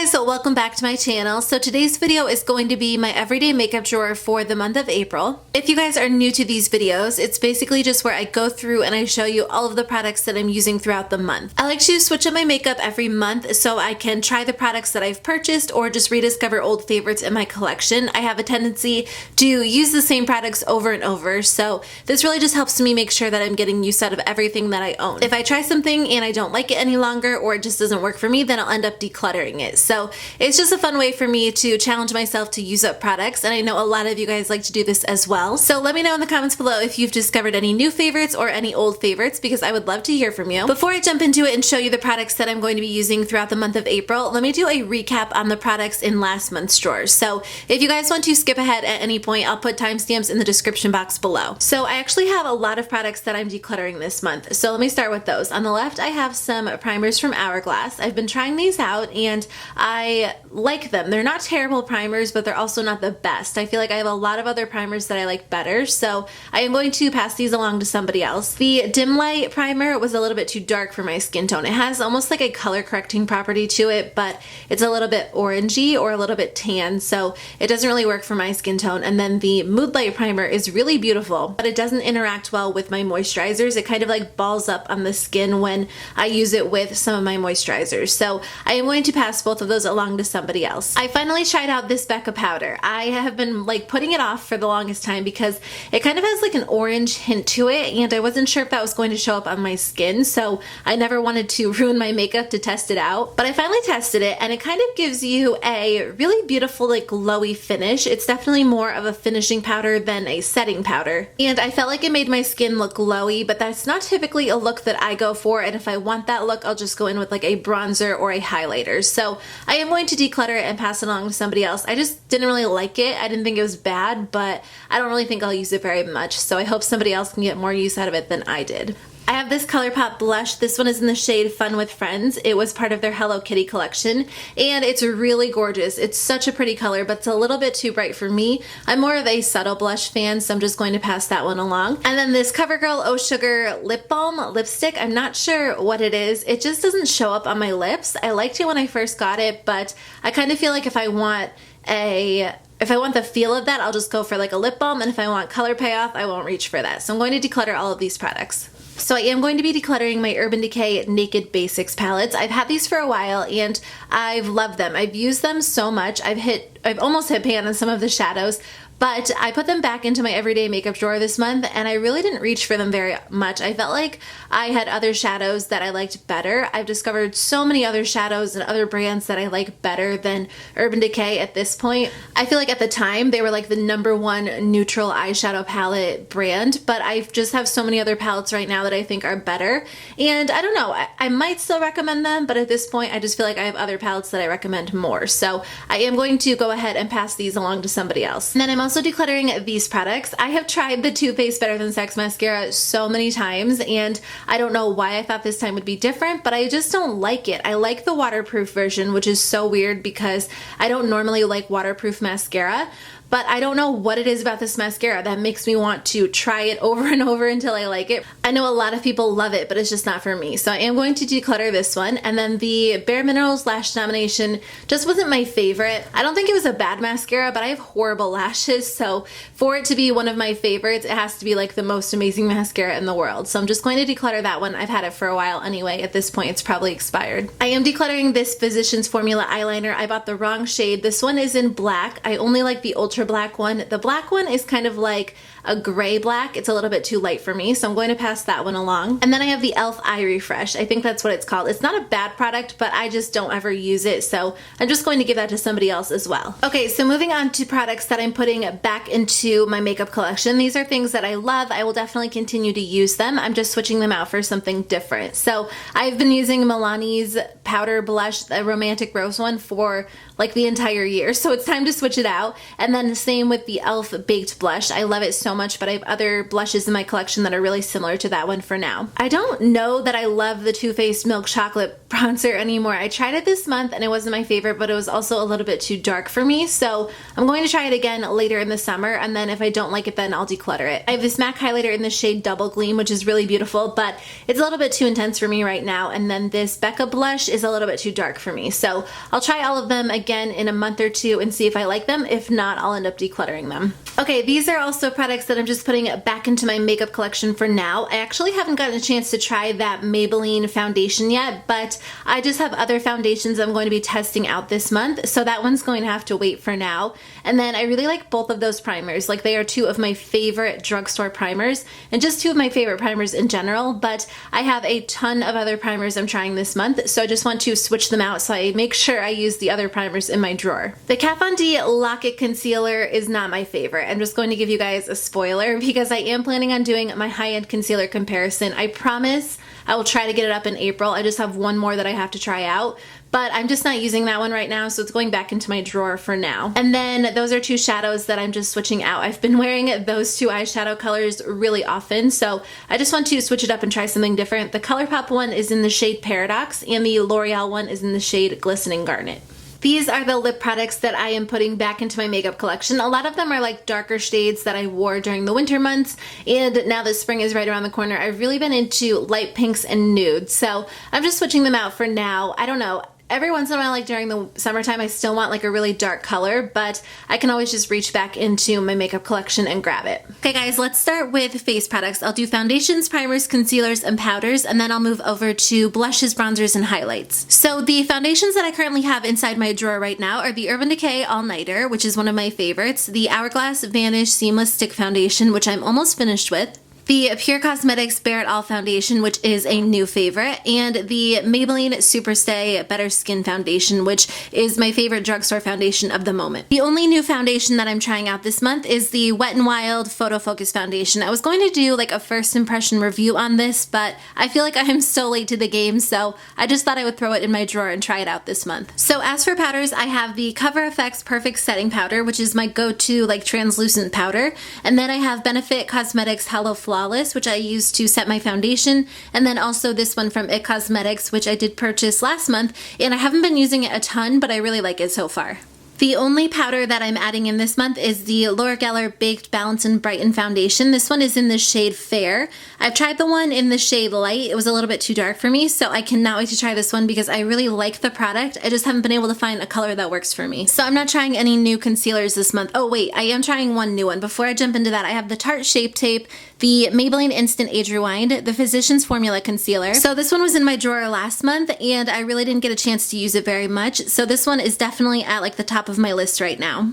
guys, so welcome back to my channel. So today's video is going to be my everyday makeup drawer for the month of April. If you guys are new to these videos, it's basically just where I go through and I show you all of the products that I'm using throughout the month. I like to switch up my makeup every month so I can try the products that I've purchased or just rediscover old favorites in my collection. I have a tendency to use the same products over and over, so this really just helps me make sure that I'm getting use out of everything that I own. If I try something and I don't like it any longer or it just doesn't work for me, then I'll end up decluttering it. So it's just a fun way for me to challenge myself to use up products, and I know a lot of you guys like to do this as well. So let me know in the comments below if you've discovered any new favorites or any old favorites, because I would love to hear from you. Before I jump into it and show you the products that I'm going to be using throughout the month of April, let me do a recap on the products in last month's drawers. So if you guys want to skip ahead at any point, I'll put timestamps in the description box below. So I actually have a lot of products that I'm decluttering this month. So let me start with those. On the left, I have some primers from Hourglass. I've been trying these out and I like them. They're not terrible primers, but they're also not the best. I feel like I have a lot of other primers that I like better, so I am going to pass these along to somebody else. The Dim Light primer was a little bit too dark for my skin tone. It has almost like a color correcting property to it, but it's a little bit orangey or a little bit tan, so it doesn't really work for my skin tone. And then the Mood Light primer is really beautiful, but it doesn't interact well with my moisturizers. It kind of like balls up on the skin when I use it with some of my moisturizers, so I am going to pass both of those along to somebody else. I finally tried out this Becca powder. I have been like putting it off for the longest time because it kind of has like an orange hint to it, and I wasn't sure if that was going to show up on my skin, so I never wanted to ruin my makeup to test it out. But I finally tested it, and it kind of gives you a really beautiful like glowy finish. It's definitely more of a finishing powder than a setting powder, and I felt like it made my skin look glowy, but that's not typically a look that I go for, and if I want that look, I'll just go in with like a bronzer or a highlighter. So I am going to declutter it and pass it along to somebody else. I just didn't really like it. I didn't think it was bad, but I don't really think I'll use it very much, so I hope somebody else can get more use out of it than I did. I have this ColourPop blush. This one is in the shade Fun with Friends. It was part of their Hello Kitty collection, and it's really gorgeous. It's such a pretty color, but it's a little bit too bright for me. I'm more of a subtle blush fan, so I'm just going to pass that one along. And then this CoverGirl Oh Sugar lip balm lipstick. I'm not sure what it is. It just doesn't show up on my lips. I liked it when I first got it, but I kind of feel like if I want the feel of that, I'll just go for like a lip balm, and if I want color payoff, I won't reach for that. So I'm going to declutter all of these products. So I am going to be decluttering my Urban Decay Naked Basics palettes. I've had these for a while and I've loved them. I've used them so much. I've almost hit pan on some of the shadows, but I put them back into my everyday makeup drawer this month, and I really didn't reach for them very much. I felt like I had other shadows that I liked better. I've discovered so many other shadows and other brands that I like better than Urban Decay at this point. I feel like at the time they were like the #1 neutral eyeshadow palette brand, but I just have so many other palettes right now that I think are better. And I don't know, I might still recommend them, but at this point I just feel like I have other palettes that I recommend more. So I am going to go ahead and pass these along to somebody else. And then I'm also decluttering these products. I have tried the Too Faced Better Than Sex mascara so many times, and I don't know why I thought this time would be different, but I just don't like it. I like the waterproof version, which is so weird because I don't normally like waterproof mascara, but I don't know what it is about this mascara that makes me want to try it over and over until I like it. I know a lot of people love it, but it's just not for me. So I am going to declutter this one. And then the Bare Minerals Lash Domination just wasn't my favorite. I don't think it was a bad mascara, but I have horrible lashes, so for it to be one of my favorites, it has to be like the most amazing mascara in the world. So I'm just going to declutter that one. I've had it for a while anyway. At this point, it's probably expired. I am decluttering this Physicians Formula eyeliner. I bought the wrong shade. This one is in black. I only like the ultra black one. The black one is kind of like a gray black. It's a little bit too light for me, so I'm going to pass that one along. And then I have the e.l.f. Eye Refresh. I think that's what it's called. It's not a bad product, but I just don't ever use it, so I'm just going to give that to somebody else as well. Okay, so moving on to products that I'm putting back into my makeup collection. These are things that I love. I will definitely continue to use them. I'm just switching them out for something different. So I've been using Milani's powder blush, the Romantic Rose one, for like the entire year, so it's time to switch it out. And then then same with the e.l.f. Baked Blush. I love it so much, but I have other blushes in my collection that are really similar to that one for now. I don't know that I love the Too Faced Milk Chocolate bronzer anymore. I tried it this month and it wasn't my favorite, but it was also a little bit too dark for me, so I'm going to try it again later in the summer, and then if I don't like it, then I'll declutter it. I have this MAC highlighter in the shade Double Gleam, which is really beautiful, but it's a little bit too intense for me right now, and then this Becca blush is a little bit too dark for me, so I'll try all of them again in a month or two and see if I like them. If not, I'll end up decluttering them. Okay, these are also products that I'm just putting back into my makeup collection for now. I actually haven't gotten a chance to try that Maybelline foundation yet, but I just have other foundations I'm going to be testing out this month, so that one's going to have to wait for now. And then I really like both of those primers. Like, they are two of my favorite drugstore primers, and just two of my favorite primers in general, but I have a ton of other primers I'm trying this month, so I just want to switch them out so I make sure I use the other primers in my drawer. The Kat Von D Lock-It Concealer is not my favorite. I'm just going to give you guys a spoiler because I am planning on doing my high-end concealer comparison. I promise I will try to get it up in April. I just have one more that I have to try out, but I'm just not using that one right now, so it's going back into my drawer for now. And then those are two shadows that I'm just switching out. I've been wearing those two eyeshadow colors really often, so I just want to switch it up and try something different. The ColourPop one is in the shade Paradox, and the L'Oreal one is in the shade Glistening Garnet. These are the lip products that I am putting back into my makeup collection. A lot of them are like darker shades that I wore during the winter months, and now that spring is right around the corner, I've really been into light pinks and nudes, so I'm just switching them out for now. I don't know. Every once in a while, like during the summertime, I still want like a really dark color, but I can always just reach back into my makeup collection and grab it. Okay guys, let's start with face products. I'll do foundations, primers, concealers, and powders, and then I'll move over to blushes, bronzers, and highlights. So the foundations that I currently have inside my drawer right now are the Urban Decay All Nighter, which is one of my favorites, the Hourglass Vanish Seamless Stick Foundation, which I'm almost finished with, the Pure Cosmetics Bare It All Foundation, which is a new favorite, and the Maybelline Superstay Better Skin Foundation, which is my favorite drugstore foundation of the moment. The only new foundation that I'm trying out this month is the Wet n Wild Photo Focus Foundation. I was going to do like a first impression review on this, but I feel like I am so late to the game, so I just thought I would throw it in my drawer and try it out this month. So as for powders, I have the Cover FX Perfect Setting Powder, which is my go-to like translucent powder, and then I have Benefit Cosmetics Hello Flawless, which I use to set my foundation, and then also this one from IT Cosmetics, which I did purchase last month, and I haven't been using it a ton, but I really like it so far. The only powder that I'm adding in this month is the Laura Geller Baked Balance and Brighten Foundation. This one is in the shade Fair. I've tried the one in the shade Light. It was a little bit too dark for me, so I cannot wait to try this one because I really like the product. I just haven't been able to find a color that works for me. So I'm not trying any new concealers this month. Oh wait, I am trying one new one. Before I jump into that, I have the Tarte Shape Tape, the Maybelline Instant Age Rewind, the Physicians Formula Concealer. So this one was in my drawer last month, and I really didn't get a chance to use it very much. So this one is definitely at like the top of my list right now.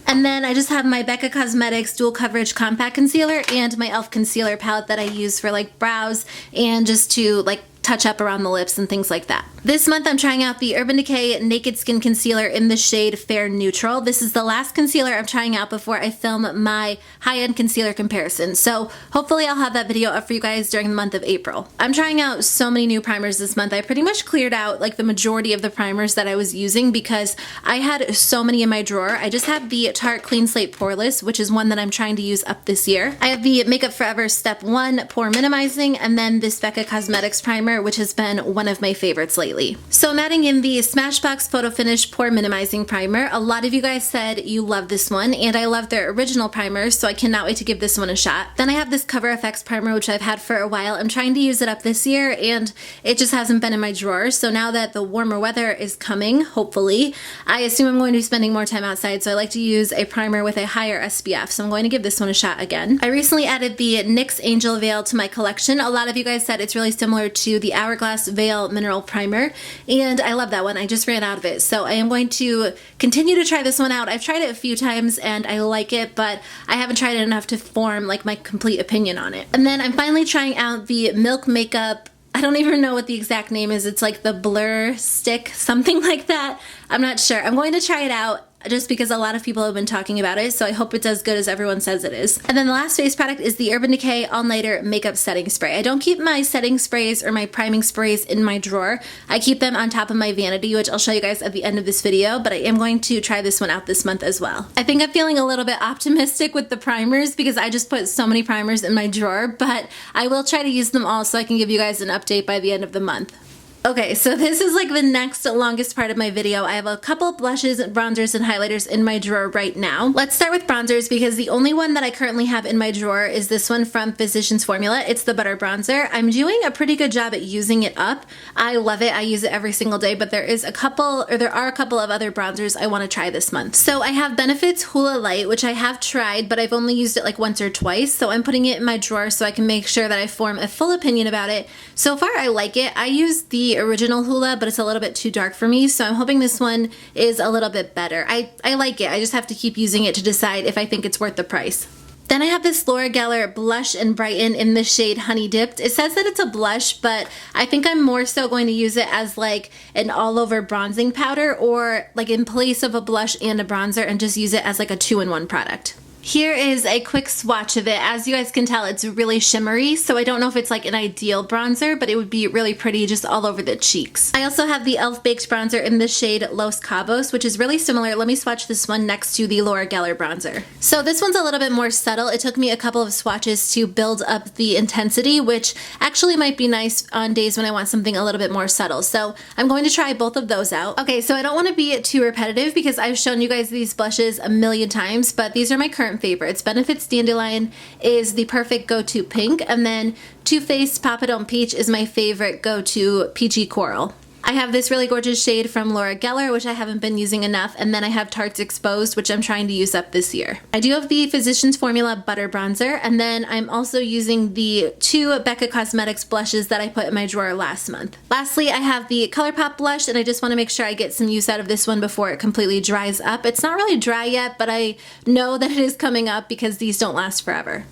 And then I just have my Becca Cosmetics Dual Coverage Compact Concealer and my e.l.f. Concealer Palette that I use for like brows and just to like touch up around the lips and things like that. This month I'm trying out the Urban Decay Naked Skin Concealer in the shade Fair Neutral. This is the last concealer I'm trying out before I film my high-end concealer comparison. So hopefully I'll have that video up for you guys during the month of April. I'm trying out so many new primers this month. I pretty much cleared out like the majority of the primers that I was using because I had so many in my drawer. I just have the Tarte Clean Slate Poreless, which is one that I'm trying to use up this year. I have the Makeup Forever Step 1 Pore Minimizing, and then this Becca Cosmetics primer, which has been one of my favorites lately. So I'm adding in the Smashbox Photo Finish Pore Minimizing Primer. A lot of you guys said you love this one, and I love their original primer, so I cannot wait to give this one a shot. Then I have this Cover FX primer, which I've had for a while. I'm trying to use it up this year, and it just hasn't been in my drawer. So now that the warmer weather is coming, hopefully, I assume I'm going to be spending more time outside, so I like to use a primer with a higher SPF, so I'm going to give this one a shot again. I recently added the NYX Angel Veil to my collection. A lot of you guys said it's really similar to the Hourglass Veil Mineral Primer, and I love that one. I just ran out of it, so I am going to continue to try this one out. I've tried it a few times and I like it, but I haven't tried it enough to form like my complete opinion on it. And then I'm finally trying out the Milk Makeup, I don't even know what the exact name is. It's like the Blur Stick, something like that. I'm not sure. I'm going to try it out just because a lot of people have been talking about it, so I hope it's as good as everyone says it is. And then the last face product is the Urban Decay All Nighter Makeup Setting Spray. I don't keep my setting sprays or my priming sprays in my drawer. I keep them on top of my vanity, which I'll show you guys at the end of this video, but I am going to try this one out this month as well. I think I'm feeling a little bit optimistic with the primers because I just put so many primers in my drawer, but I will try to use them all so I can give you guys an update by the end of the month. Okay, so this is like the next longest part of my video. I have a couple blushes, bronzers, and highlighters in my drawer right now. Let's start with bronzers because the only one that I currently have in my drawer is this one from Physicians Formula. It's the Butter Bronzer. I'm doing a pretty good job at using it up. I love it. I use it every single day, but there are a couple of other bronzers I want to try this month. So I have Benefit's Hoola Light, which I have tried, but I've only used it like once or twice. So I'm putting it in my drawer so I can make sure that I form a full opinion about it. So far, I like it. I use the original Hoola, but it's a little bit too dark for me, so I'm hoping this one is a little bit better. I like it. I just have to keep using it to decide if I think it's worth the price. Then I have this Laura Geller Blush and Brighten in the shade Honey Dipped. It says that it's a blush, but I think I'm more so going to use it as like an all-over bronzing powder, or like in place of a blush and a bronzer, and just use it as like a 2-in-1 product. Here is a quick swatch of it. As you guys can tell, it's really shimmery, so I don't know if it's like an ideal bronzer, but it would be really pretty just all over the cheeks. I also have the e.l.f. Baked Bronzer in the shade Los Cabos, which is really similar. Let me swatch this one next to the Laura Geller bronzer. So this one's a little bit more subtle. It took me a couple of swatches to build up the intensity, which actually might be nice on days when I want something a little bit more subtle. So I'm going to try both of those out. Okay, so I don't want to be too repetitive because I've shown you guys these blushes a million times, but these are my current favorites. Benefit's Dandelion is the perfect go-to pink, and then Too Faced Papa Don't Peach is my favorite go-to peachy coral. I have this really gorgeous shade from Laura Geller, which I haven't been using enough, and then I have Tarte's Exposed, which I'm trying to use up this year. I do have the Physicians Formula Butter Bronzer, and then I'm also using the 2 Becca Cosmetics blushes that I put in my drawer last month. Lastly, I have the ColourPop blush, and I just want to make sure I get some use out of this one before it completely dries up. It's not really dry yet, but I know that it is coming up because these don't last forever.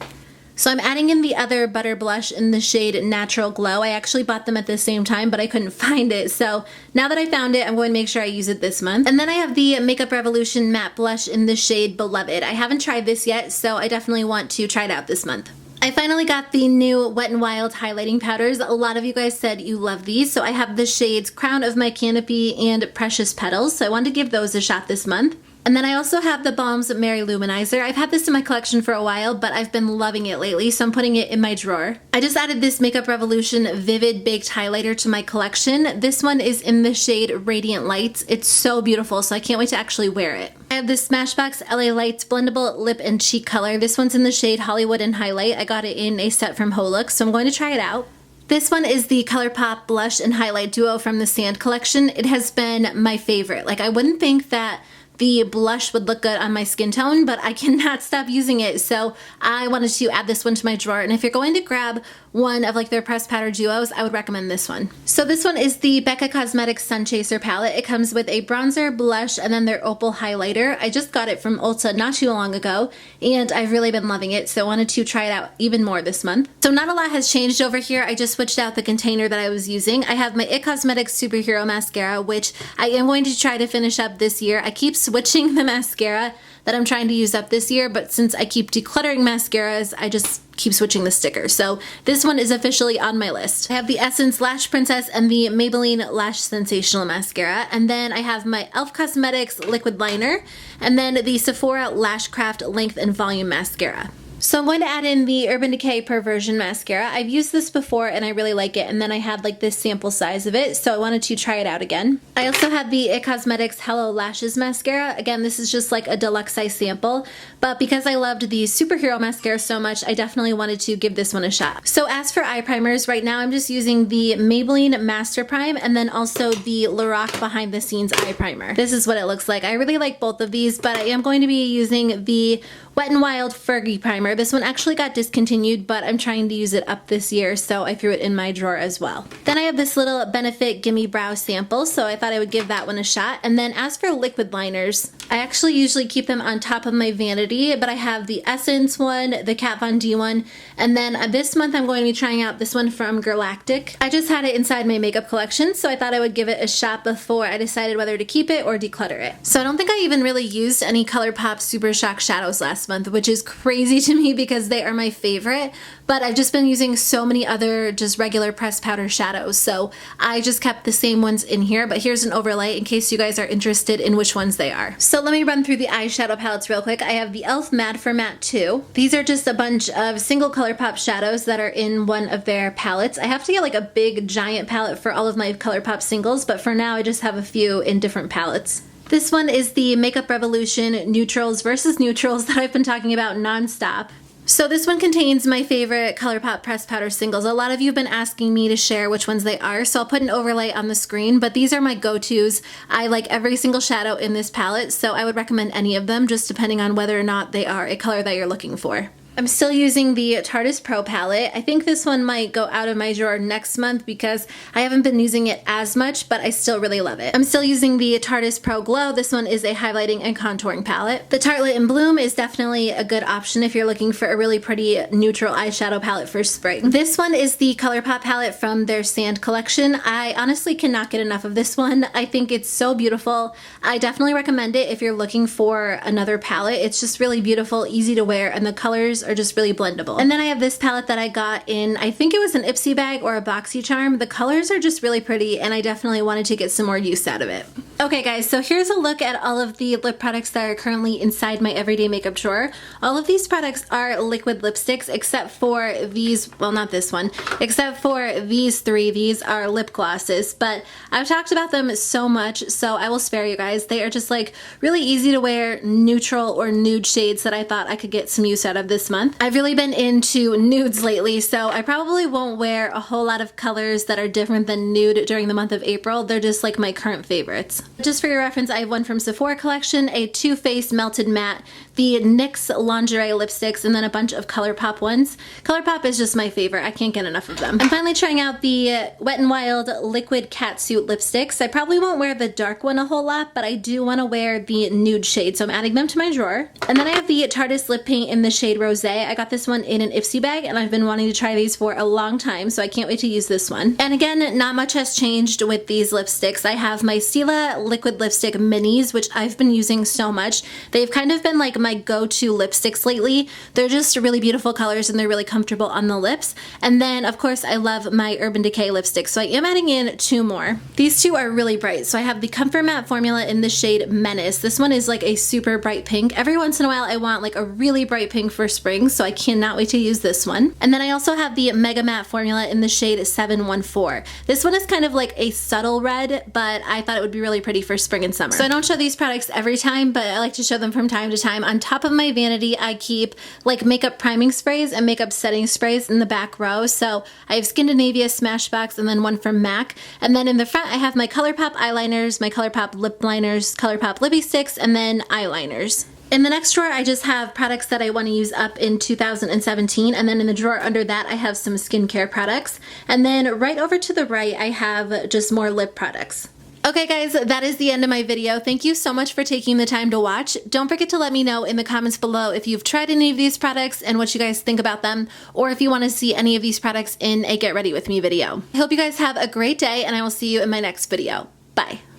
So I'm adding in the other butter blush in the shade Natural Glow. I actually bought them at the same time, but I couldn't find it. So now that I found it, I'm going to make sure I use it this month. And then I have the Makeup Revolution Matte Blush in the shade Beloved. I haven't tried this yet, so I definitely want to try it out this month. I finally got the new Wet n Wild highlighting powders. A lot of you guys said you love these, so I have the shades Crown of My Canopy and Precious Petals, so I wanted to give those a shot this month. And then I also have the Balm's Mary Luminizer. I've had this in my collection for a while, but I've been loving it lately, so I'm putting it in my drawer. I just added this Makeup Revolution Vivid Baked Highlighter to my collection. This one is in the shade Radiant Lights. It's so beautiful, so I can't wait to actually wear it. I have this Smashbox LA Lights Blendable Lip and Cheek Color. This one's in the shade Hollywood and Highlight. I got it in a set from Holux, so I'm going to try it out. This one is the ColourPop Blush and Highlight Duo from the Sand collection. It has been my favorite. Like, I wouldn't think that the blush would look good on my skin tone, but I cannot stop using it, so I wanted to add this one to my drawer. And if you're going to grab one of like their pressed powder duos, I would recommend this one. So this one is the Becca Cosmetics Sun Chaser palette. It comes with a bronzer, blush, and then their opal highlighter. I just got it from Ulta not too long ago, and I've really been loving it, so I wanted to try it out even more this month. So not a lot has changed over here. I just switched out the container that I was using. I have my IT Cosmetics Superhero Mascara, which I am going to try to finish up this year. I keep switching the mascara that I'm trying to use up this year, but since I keep decluttering mascaras, I just keep switching the stickers. So this one is officially on my list. I have the Essence Lash Princess and the Maybelline Lash Sensational Mascara, and then I have my e.l.f. Cosmetics Liquid Liner, and then the Sephora Lash Craft Length and Volume Mascara. So I'm going to add in the Urban Decay Perversion Mascara. I've used this before and I really like it, and then I had like this sample size of it, so I wanted to try it out again. I also have the IT Cosmetics Hello Lashes Mascara. Again, this is just like a deluxe size sample, but because I loved the Superhero Mascara so much, I definitely wanted to give this one a shot. So as for eye primers, right now I'm just using the Maybelline Master Prime and then also the Lorac Behind the Scenes Eye Primer. This is what it looks like. I really like both of these, but I am going to be using the Wet n Wild Fergie Primer summer. This one actually got discontinued, but I'm trying to use it up this year, so I threw it in my drawer as well. Then I have this little Benefit Gimme Brow sample, so I thought I would give that one a shot. And then as for liquid liners, I actually usually keep them on top of my vanity, but I have the Essence one, the Kat Von D one, and then this month I'm going to be trying out this one from Galactic. I just had it inside my makeup collection, so I thought I would give it a shot before I decided whether to keep it or declutter it. So I don't think I even really used any ColourPop Super Shock shadows last month, which is crazy to me because they are my favorite, but I've just been using so many other just regular pressed powder shadows, so I just kept the same ones in here, but here's an overlay in case you guys are interested in which ones they are. So let me run through the eyeshadow palettes real quick. I have the e.l.f. Mad for Matte 2. These are just a bunch of single ColourPop shadows that are in one of their palettes. I have to get like a big giant palette for all of my ColourPop singles, but for now I just have a few in different palettes. This one is the Makeup Revolution Neutrals versus Neutrals that I've been talking about nonstop. So this one contains my favorite ColourPop pressed powder singles. A lot of you have been asking me to share which ones they are, so I'll put an overlay on the screen, but these are my go-tos. I like every single shadow in this palette, so I would recommend any of them, just depending on whether or not they are a color that you're looking for. I'm still using the Tarte Pro palette. I think this one might go out of my drawer next month because I haven't been using it as much, but I still really love it. I'm still using the Tarte Pro Glow. This one is a highlighting and contouring palette. The Tartelette in Bloom is definitely a good option if you're looking for a really pretty neutral eyeshadow palette for spring. This one is the ColourPop palette from their Sand collection. I honestly cannot get enough of this one. I think it's so beautiful. I definitely recommend it if you're looking for another palette. It's just really beautiful, easy to wear, and the colors are just really blendable. And then I have this palette that I got in, I think it was an Ipsy bag or a BoxyCharm. The colors are just really pretty and I definitely wanted to get some more use out of it. Okay guys, so here's a look at all of the lip products that are currently inside my everyday makeup drawer. All of these products are liquid lipsticks except for these, well not this one, except for these three. These are lip glosses, but I've talked about them so much, so I will spare you guys. They are just like really easy to wear neutral or nude shades that I thought I could get some use out of this month. I've really been into nudes lately, so I probably won't wear a whole lot of colors that are different than nude during the month of April. They're just like my current favorites. Just for your reference, I have one from Sephora collection, a Too Faced Melted Matte, the NYX Lingerie lipsticks, and then a bunch of ColourPop ones. ColourPop is just my favorite. I can't get enough of them. I'm finally trying out the Wet n Wild Liquid Catsuit lipsticks. I probably won't wear the dark one a whole lot, but I do want to wear the nude shade, so I'm adding them to my drawer. And then I have the Tarte lip paint in the shade Rosé. I got this one in an Ipsy bag, and I've been wanting to try these for a long time, so I can't wait to use this one. And again, not much has changed with these lipsticks. I have my Stila Liquid Lipstick Minis, which I've been using so much. They've kind of been like my go-to lipsticks lately. They're just really beautiful colors and they're really comfortable on the lips. And then, of course, I love my Urban Decay lipstick, so I am adding in two more. These two are really bright. So I have the Comfort Matte formula in the shade Menace. This one is like a super bright pink. Every once in a while, I want like a really bright pink for spring, so I cannot wait to use this one. And then I also have the Mega Matte formula in the shade 714. This one is kind of like a subtle red, but I thought it would be really pretty for spring and summer. So I don't show these products every time, but I like to show them from time to time. On top of my vanity, I keep like makeup priming sprays and makeup setting sprays in the back row. So I have Skindinavia Smashbox and then one from MAC. And then in the front, I have my ColourPop eyeliners, my ColourPop lip liners, ColourPop lippy sticks, and then eyeliners. In the next drawer, I just have products that I want to use up in 2017, and then in the drawer under that, I have some skincare products. And then right over to the right, I have just more lip products. Okay guys, that is the end of my video. Thank you so much for taking the time to watch. Don't forget to let me know in the comments below if you've tried any of these products and what you guys think about them, or if you want to see any of these products in a Get Ready With Me video. I hope you guys have a great day, and I will see you in my next video. Bye.